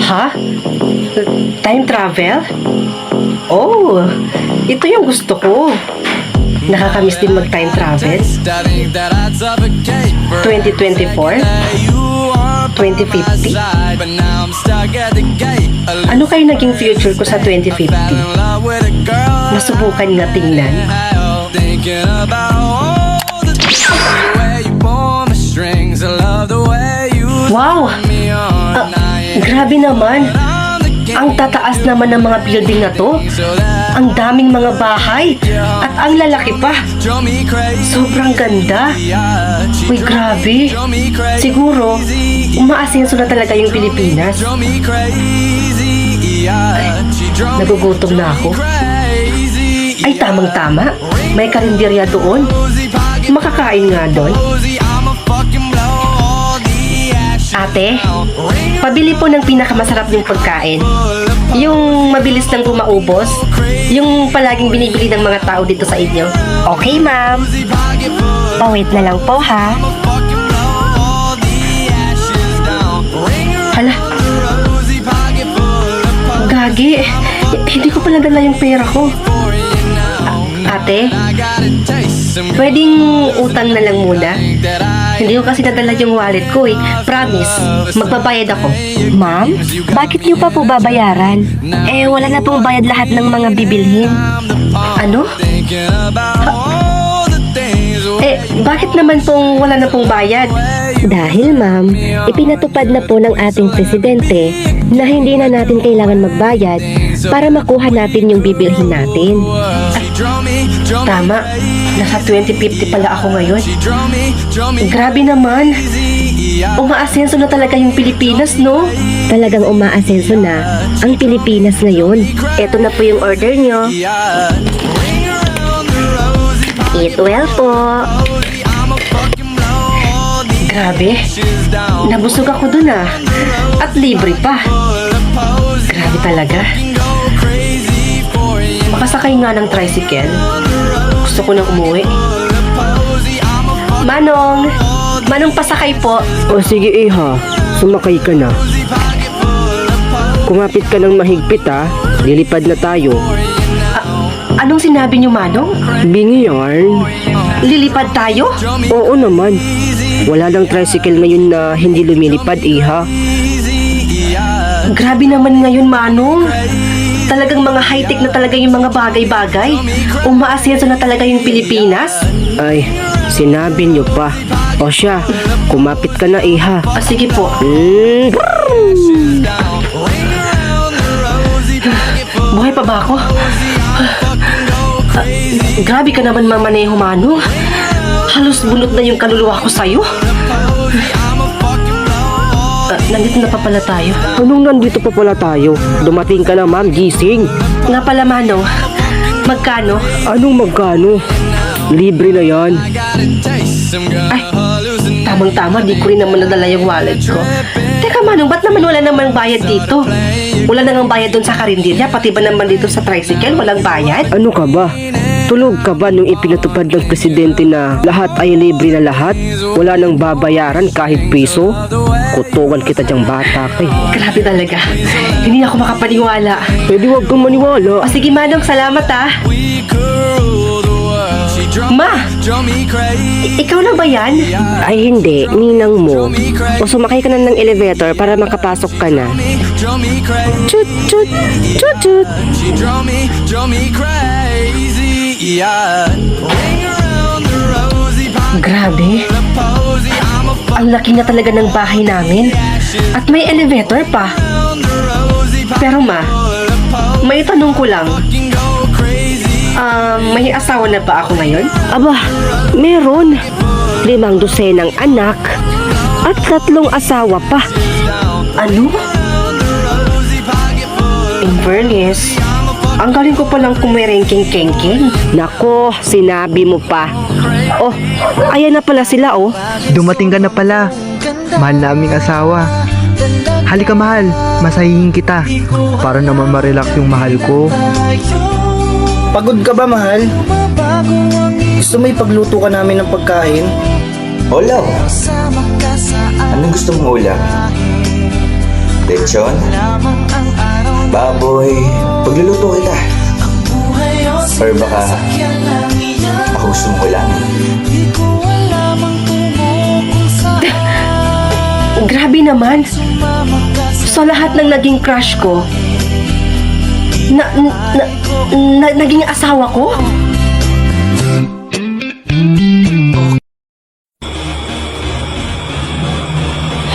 Ha? Time travel? Oh, ito yung gusto ko. Nakakamiss din mag-time travel. 2024? 2050? Ano kayo naging future ko sa 2050? Nasubukan nga tingnan. Wow! Grabe naman. Ang tataas naman ng mga building na to. Ang daming mga bahay. At ang lalaki pa. Sobrang ganda. Uy, grabe. Siguro, umaasenso na talaga yung Pilipinas. Ay, nagugutom na ako. Ay, tamang-tama. May karinderya doon. Makakain nga doon. Ate, pabili po ng pinakamasarap yung pagkain. Yung mabilis lang po maubos. Yung palaging binibili ng mga tao dito sa inyo. Okay, ma'am. Wait na lang po, ha? Hala. Gagi. Hindi ko pala dala yung pera ko. Ate, pwedeng utang na lang muna? Hindi ko kasi nadala yung wallet ko eh. Promise, magbabayad ako. Ma'am, bakit niyo pa po babayaran? Eh, wala na pong bayad lahat ng mga bibilhin. Ano? Bakit naman pong wala na pong bayad? Dahil ma'am, ipinatupad na po ng ating presidente na hindi na natin kailangan magbayad para makuha natin yung bibilhin natin. Tama, nasa 2050 pala ako ngayon. Grabe naman. Umaasenso na talaga yung Pilipinas, no? Talagang umaasenso na ang Pilipinas ngayon. Eto na po yung order nyo. Eat well po. Grabe, nabusog ako dun ah. At libre pa. Grabe talaga. Makasakay nga ng tricycle. Gusto ko nang umuwi. Manong! Manong, pasakay po. O sige iha, sumakay ka na. Kumapit ka ng mahigpit ha, lilipad na tayo. Anong sinabi niyo, Manong? Bingi yarn. Lilipad tayo? Oo naman. Wala lang tricycle ngayon na hindi lumilipad iha. Grabe naman ngayon, Manong. Talagang mga high-tech na talaga yung mga bagay-bagay. Umaasenso na talaga yung Pilipinas. Ay, sinabi niyo pa. O siya, kumapit ka na iha. Sige po. Buhay pa ba ako? Grabe ka naman mamaneho, Manong. Halos bunot na yung kaluluwa ko sa'yo. Nandito na pa pala tayo. Anong nandito pa pala tayo? Dumating ka na ma'am, gising. Nga pala, Manong. Magkano? Anong magkano? Libre na yan. Ay, tamang-tama, di ko rin naman nadala yung wallet ko. Teka, Manong, ba't naman wala namang bayad dito? Wala namang bayad dun sa karinderya, pati ba naman dito sa tricycle, walang bayad? Ano ka ba? Tulog ka ba nung ipinatupad ng presidente na lahat ay libre na lahat? Wala nang babayaran kahit piso? Kutukan kita dyang bata kay. Grabe talaga. Hindi ako makapaniwala. Pwede wag kang maniwala. O sige, Manong, salamat ah. Ma! Ikaw na ba yan? Ay hindi, ninang mo. O sumakay ka na ng elevator para makapasok ka na. Chut chut chut chut. Grabe. Ang laki na talaga ng bahay namin. At may elevator pa. Pero ma, may tanong ko lang. May asawa na ba ako ngayon? Aba, meron. 5 dosenang anak at 3 asawa pa. Ano? In fairness, ang galing ko palang kumerengking-kengking. Nako, sinabi mo pa. Oh, ayan na pala sila oh. Dumating ka na pala. Mahal naming asawa. Halika mahal, masahihin kita. Para naman ma-relax yung mahal ko. Pagod ka ba, mahal? Gusto mo ipagluto ka namin ng pagkain? Oh, love. Anong gusto mong ulam? Lechon? Baboy? Pagluluto kita. Or baka ako gusto mong ulamin. Grabe naman. Sa lahat ng naging crush ko, naging asawa ko?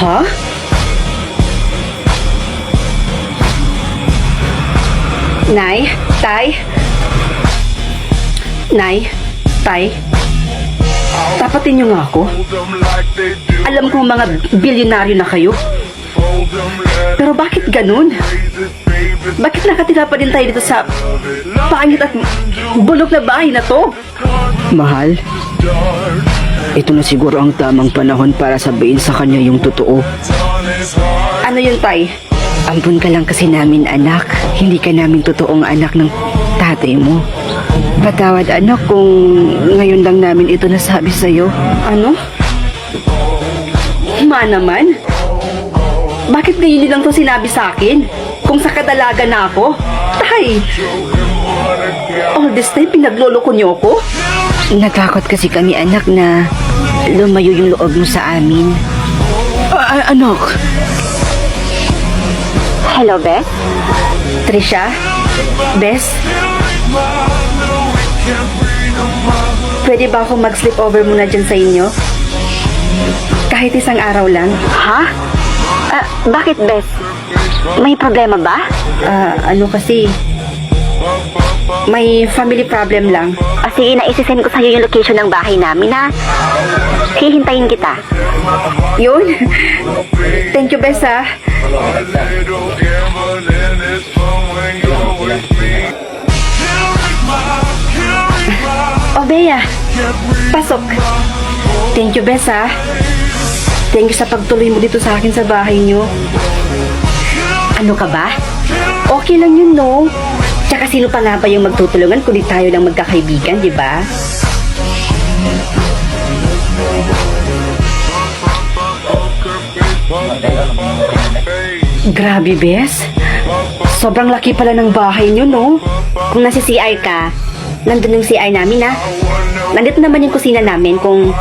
Ha? Nay, Tay? Nay, Tay? Tapatin niyo nga ako. Alam kong mga bilyonaryo na kayo. Pero bakit ganun? Bakit nakatira pa din tayo dito sa pangit at bulok na bahay na to? Mahal, ito na siguro ang tamang panahon para sabihin sa kanya yung totoo. Ano yun, Tay? Ampun ka lang kasi namin, anak. Hindi ka namin totoong anak ng tatay mo. Patawad, anak, kung ngayon lang namin ito nasabi sa'yo. Ano? Ma naman? Bakit ngayon nilang to sinabi sa akin? Kung sa kadalaga na ako? Tay! All this time, pinagloloko niyo ako? Natakot kasi kami, anak, na lumayo yung loob mo sa amin. Anak! Hello, Beth? Trisha? Bes? Pwede ba ako mag-sleep over muna dyan sa inyo? Kahit isang araw lang. Ha? Bakit, Beth? May problema ba? Ano kasi, may family problem lang. Sige, naisisend ko sa'yo yung location ng bahay namin, ha? Hihintayin kita. Yun. Thank you, Bes, ha? O, Bea. Pasok. Thank you, Bes, ha? Thank you sa pagtuloy mo dito sa akin sa bahay niyo. Ano ka ba? Okay lang yun, no? Tsaka sino pa nga ba yung magtutulungan kundi tayo lang magkakaibigan, di ba? Grabe, Bes. Sobrang laki pala ng bahay niyo, no? Kung nasa CR ka, nandun yung CR namin, ha? Nandito naman yung kusina namin kung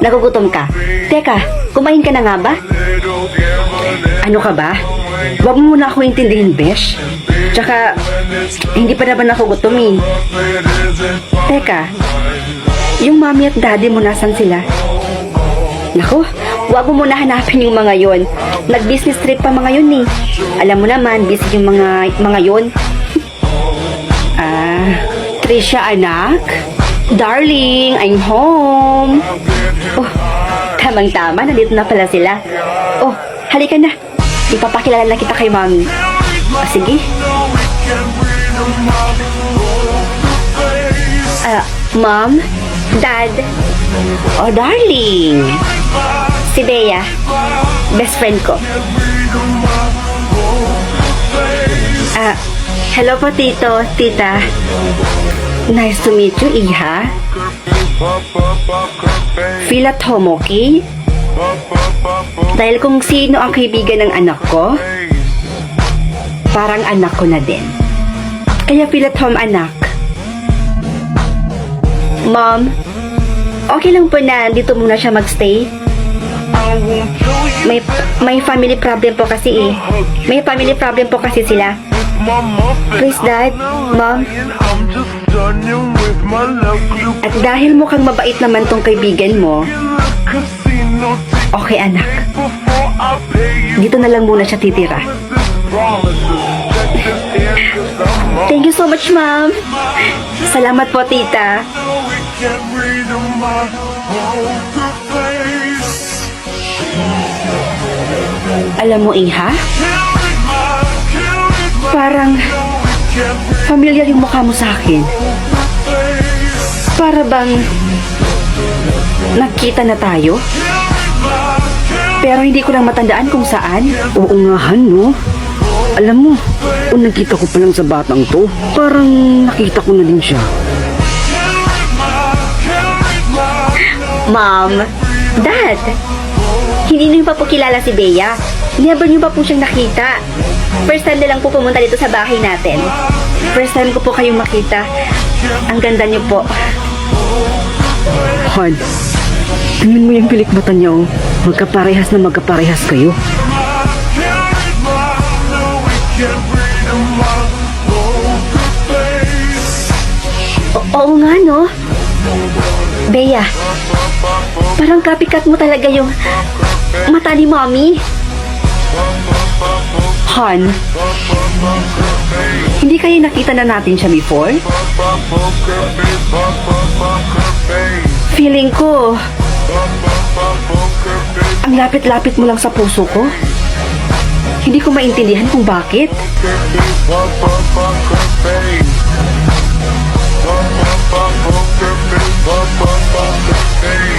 nagugutom ka. Teka, kumain ka na nga ba? Ano ka ba? Huwag mo muna ako intindihin, Besh. Tsaka, hindi pa naman ako gutom, eh. Teka, yung mami at daddy mo, nasan sila? Naku, huwag mo muna hanapin yung mga yon. Nag-business trip pa mga yun, eh. Alam mo naman, busy yung mga yon. Trisha, anak? Darling, I'm home. Oh, tamang-tama, nandito na pala sila. Oh, halika na. Ipapakilala na kita kay mami. Sige. Mom, Dad. Oh, darling. Si Bea, best friend ko. Hello po, Tito, Tita. Nice to meet you, Iha. Feel at home, okay? Dahil kung sino ang kaibigan ng anak ko, parang anak ko na din. Kaya feel at home, anak. Mom, okay lang po na dito muna siya magstay? May family problem po kasi eh. May family problem po kasi sila. Please, Dad, Mom. At dahil mukhang mabait naman tong kaibigan mo, okay, anak. Dito na lang muna siya titira. Thank you so much, Mom. Salamat po, Tita. Alam mo, Iha? Parang familiar yung mukha mo sa akin. Para bang nagkita na tayo? Pero hindi ko lang matandaan kung saan. Oo nga, Han, no? Alam mo, kung nakita ko pa lang sa batang to, parang nakita ko na din siya. Mom, Dad, Hindi niyo pa po kilala si Bea. Never niyo pa po siyang nakita. First time na lang po pumunta dito sa bahay natin. First time ko po kayong makita. Ang ganda niyo po. Han, tingnan mo yung pilik mata niya, oh. Magkaparehas na magkaparehas kayo. Oo nga, no? Bea, parang copycat mo talaga yung mata ni Mommy. Han, hindi kayo nakita na natin siya before? Feeling ko, ang lapit-lapit mo lang sa puso ko. Hindi ko maintindihan kung bakit. Hey.